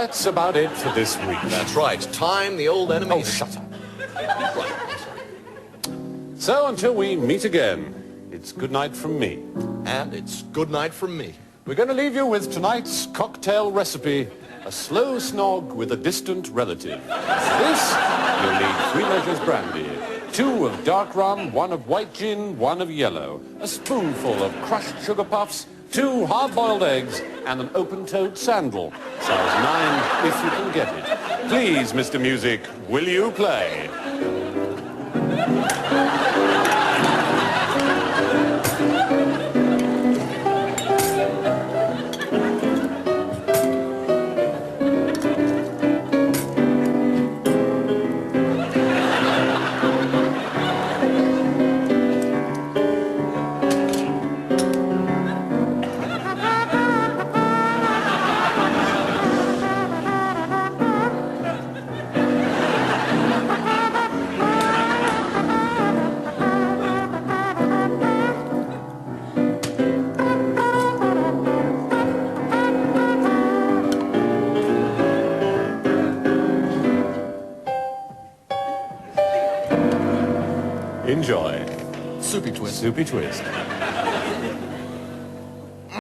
that's about it for this week. That's right. Time the old enemy... Oh, shut up. So until we meet again, it's good night from me. And it's good night from me. We're going to leave you with tonight's cocktail recipe, a slow snog with a distant relative. For this, you'll need 3 measures brandy, 2 of dark rum, 1 of white gin, 1 of yellow, a spoonful of crushed sugar puffs, 2 hard-boiled eggs, and an open-toed sandal. Size 9, if you can get it. Please, Mr. Music, will you play? Enjoy. Soupy twist. Soupy twist.